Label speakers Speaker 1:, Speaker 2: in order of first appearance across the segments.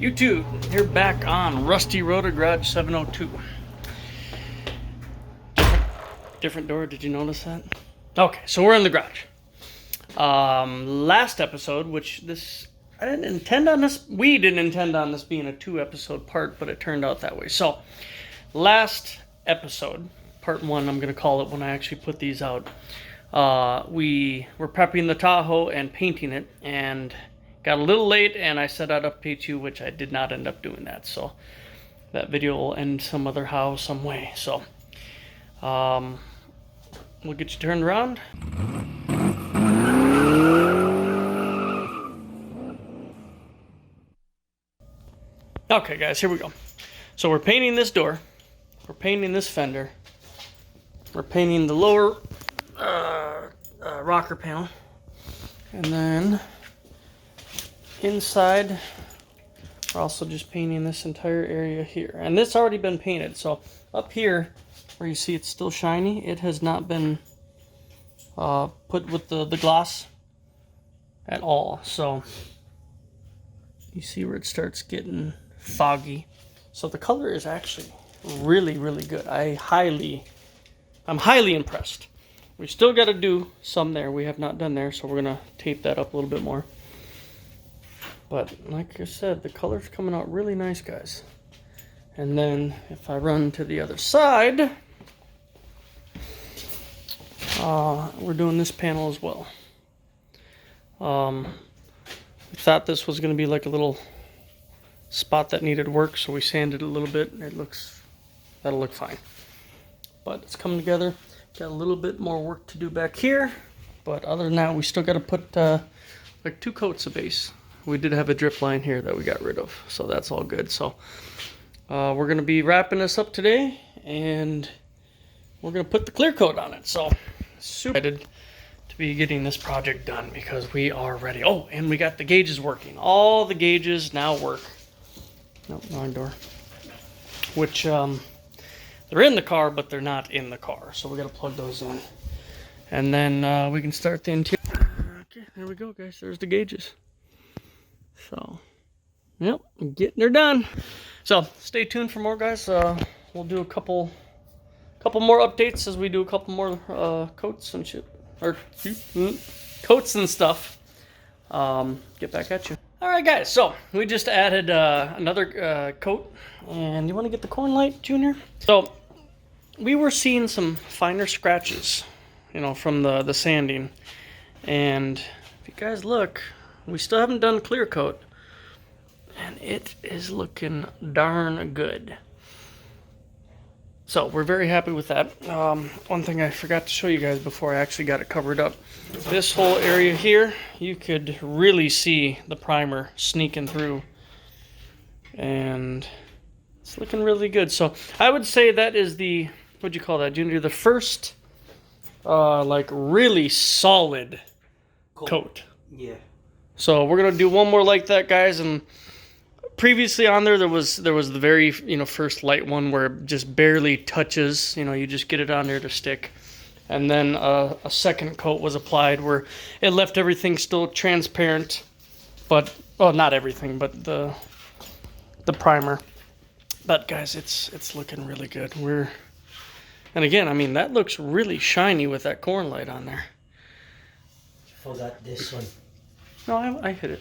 Speaker 1: YouTube, you're back on Rusty Rotor Garage 702. Different door, did you notice that? Okay, so we're in the garage. Last episode, which I didn't intend on this, we didn't intend on this being a 2-episode part, but it turned out that way. So, last episode, part 1, I'm going to call it when I actually put these out. We were prepping the Tahoe and painting it, and got a little late, and I said I'd update you, which I did not end up doing that. So that video will end some other how, some way. So we'll get you turned around. Okay, guys, here we go. So we're painting this door. We're painting this fender. We're painting the lower rocker panel. And then inside, we're also just painting this entire area here. And this already been painted. So up here, where you see it's still shiny, it has not been put with the gloss at all. So you see where it starts getting foggy. So the color is actually really, really good. I'm highly impressed. We still got to do some there. We have not done there, so we're going to tape that up a little bit more. But like I said, the color's coming out really nice, guys. And then if I run to the other side, we're doing this panel as well. We thought this was going to be like a little spot that needed work, so we sanded it a little bit. That'll look fine. But it's coming together. Got a little bit more work to do back here, but other than that, we still got to put like 2 coats of base. We did have a drip line here that we got rid of, so that's all good. So we're going to be wrapping this up today, and we're going to put the clear coat on it. So super excited to be getting this project done because we are ready. Oh, and we got the gauges working. All the gauges now work. Nope, wrong door. Which they're in the car, but they're not in the car. So we got to plug those in. And then we can start the interior. Okay, there we go, guys. There's the gauges. So, yep, getting her done. So, stay tuned for more, guys. We'll do a couple more updates as we do a couple more coats and shit. Or coats and stuff. Get back at you. Alright, guys. So, we just added another coat. And you want to get the corn light, Junior? So, we were seeing some finer scratches, from the sanding. And if you guys look, we still haven't done clear coat. And it is looking darn good. So, we're very happy with that. One thing I forgot to show you guys before I actually got it covered up. This whole area here, you could really see the primer sneaking through. And it's looking really good. So I would say that is what'd you call that, Junior? The first, like really solid coat.
Speaker 2: Yeah.
Speaker 1: So we're gonna do one more like that, guys. And previously on there was the very first light one where it just barely touches. You just get it on there to stick. And then a second coat was applied where it left everything still transparent, but not everything, but the primer. But guys, it's looking really good. And again, I mean, that looks really shiny with that corn light on there.
Speaker 2: Forgot this one.
Speaker 1: No, I hit it.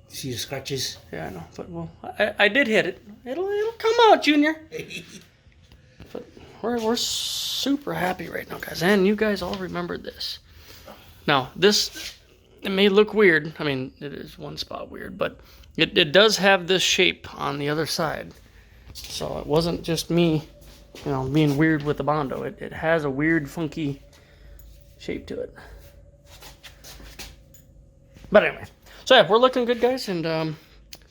Speaker 2: See the scratches?
Speaker 1: Yeah, I know. But I did hit it. It'll come out, Junior. But we're super happy right now, guys. And you guys all remember this. Now, it may look weird. I mean, it is one spot weird, but it does have this shape on the other side. So it wasn't just me, being weird with the Bondo. It has a weird, funky shape to it. But anyway. So yeah, we're looking good, guys. And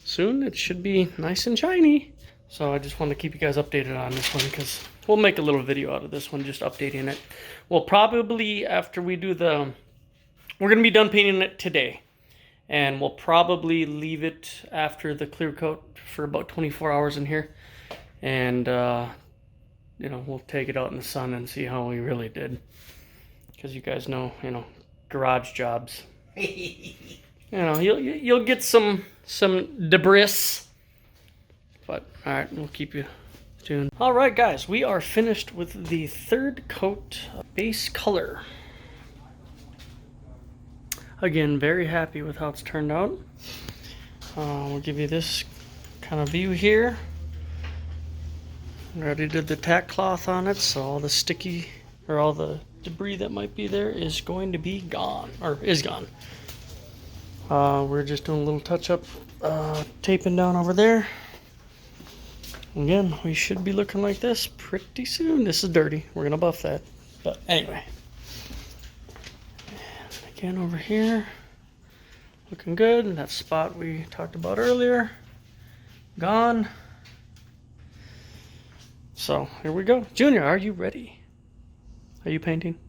Speaker 1: soon it should be nice and shiny. So I just wanted to keep you guys updated on this one because we'll make a little video out of this one, just updating it. We'll probably, after we do we're going to be done painting it today. And we'll probably leave it after the clear coat for about 24 hours in here. And, we'll take it out in the sun and see how we really did. Because you guys know, garage jobs. You know, you'll get some debris. But all right, we'll keep you tuned. All right, guys, we are finished with the third coat base color. Again, very happy with how it's turned out. We'll give you this kind of view here. I already did the tack cloth on it, so all the sticky or all the debris that might be there is going to be gone, or is gone. We're just doing a little touch-up, taping down over there. Again, we should be looking like this pretty soon. This is dirty. We're gonna buff that, but anyway. And again, over here, looking good. And that spot we talked about earlier, gone. So here we go. Junior, are you ready? Are you painting?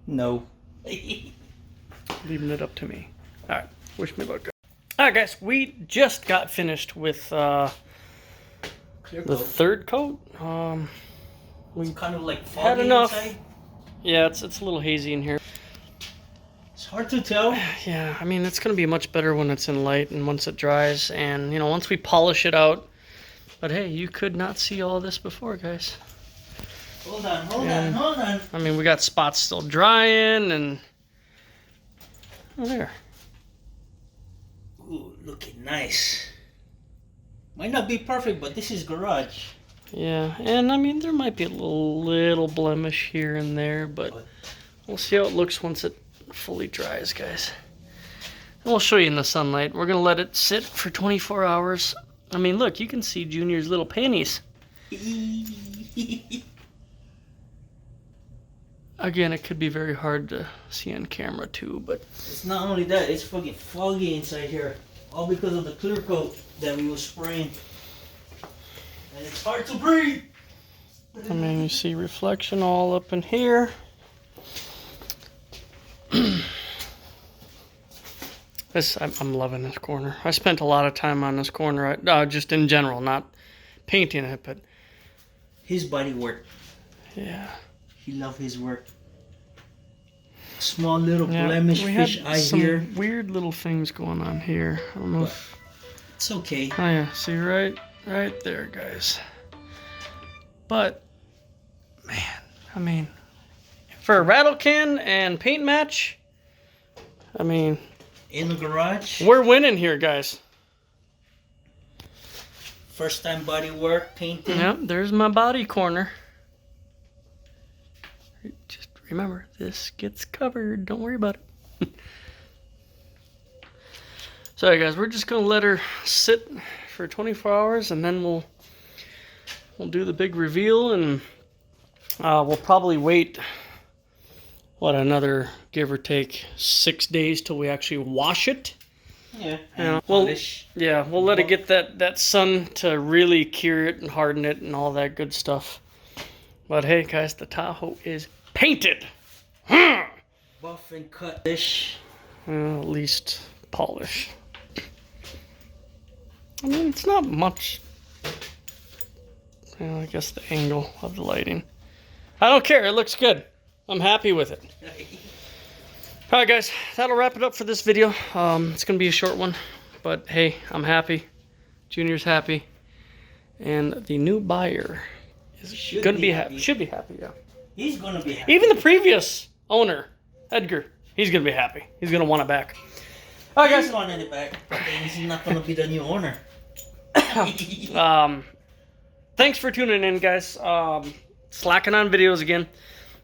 Speaker 2: No.
Speaker 1: Leaving it up to me. All right, wish me luck. All right, guys, we just got finished with the third coat. We
Speaker 2: It's kind of like foggy
Speaker 1: had enough.
Speaker 2: inside.
Speaker 1: Yeah, it's a little hazy in here.
Speaker 2: It's hard to tell.
Speaker 1: Yeah, I mean, it's going to be much better when it's in light and once it dries. And, you know, once we polish it out. But, hey, you could not see all this before, guys.
Speaker 2: Hold on.
Speaker 1: I mean, we got spots still drying and... Oh, there.
Speaker 2: Ooh, looking nice. Might not be perfect, but this is garage.
Speaker 1: Yeah, and, I mean, there might be a little blemish here and there, but we'll see how it looks once it fully dries, guys. And we'll show you in the sunlight. We're going to let it sit for 24 hours. I mean, look, you can see Junior's little panties. Again, it could be very hard to see on camera too, but...
Speaker 2: It's not only that, it's fucking foggy inside here. All because of the clear coat that we were spraying. And it's hard to breathe.
Speaker 1: I mean, you see reflection all up in here. I'm loving this corner. I spent a lot of time on this corner, just in general, not painting it, but...
Speaker 2: His body work.
Speaker 1: Yeah.
Speaker 2: He loved his work. Small little blemish fish eye here.
Speaker 1: Some weird little things going on here. I don't know if...
Speaker 2: It's okay.
Speaker 1: Oh yeah, see right there, guys. But, man, I mean, for a rattle can and paint match, I mean...
Speaker 2: In the garage.
Speaker 1: We're winning here, guys.
Speaker 2: First time body work, painting.
Speaker 1: Yep, there's my body corner. Just remember, this gets covered. Don't worry about it. Sorry, guys. We're just gonna let her sit for 24 hours, and then we'll do the big reveal, and we'll probably wait. What, another give or take 6 days till we actually wash it.
Speaker 2: Yeah.
Speaker 1: And
Speaker 2: polish.
Speaker 1: we'll let it get that sun to really cure it and harden it and all that good stuff. But hey, guys, the Tahoe is painted.
Speaker 2: Buff and cut dish.
Speaker 1: At least polish. I mean, it's not much. I guess the angle of the lighting. I don't care. It looks good. I'm happy with it. Alright, guys. That'll wrap it up for this video. It's going to be a short one. But hey, I'm happy. Junior's happy. And the new buyer is going to be happy. Should be happy, yeah.
Speaker 2: He's going to be happy.
Speaker 1: Even the previous owner, Edgar, he's going to be happy. He's going to want it back. Alright, guys.
Speaker 2: He's wanting it back. But he's not going to be the new owner.
Speaker 1: Thanks for tuning in, guys. Slacking on videos again.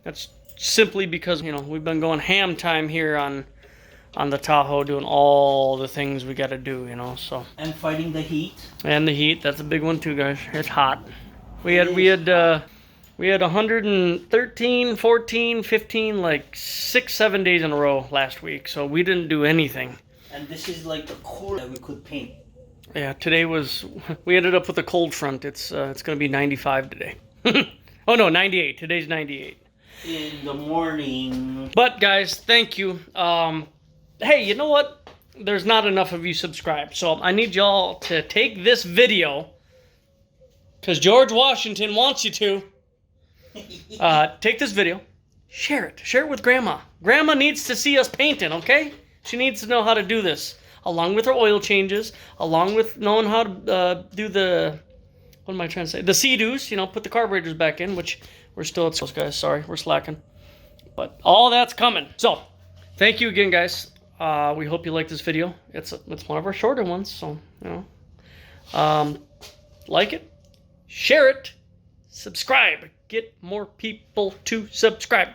Speaker 1: That's simply because, you know, we've been going ham time here on the Tahoe, doing all the things we got to do, you know. So.
Speaker 2: And fighting the heat.
Speaker 1: And the heat, that's a big one too, guys. It's hot. We had 113, 14, 15, like 6-7 days in a row last week. So we didn't do anything.
Speaker 2: And this is like the core that we could paint.
Speaker 1: Yeah, today we ended up with a cold front. It's going to be 95 today. Oh no, 98. Today's 98.
Speaker 2: In the morning.
Speaker 1: But guys, thank you. Hey, you know what? There's not enough of you subscribed. So I need y'all to take this video, because George Washington wants you to. Take this video, share it. Share it with Grandma. Grandma needs to see us painting, okay? She needs to know how to do this, along with her oil changes, along with knowing how to do the, what am I trying to say? The sea-doos, you know, put the carburetors back in, which we're still at those guys. Sorry, we're slacking. But all that's coming. So, thank you again, guys. We hope you like this video. It's one of our shorter ones, so, you know. Like it, share it, subscribe. Get more people to subscribe.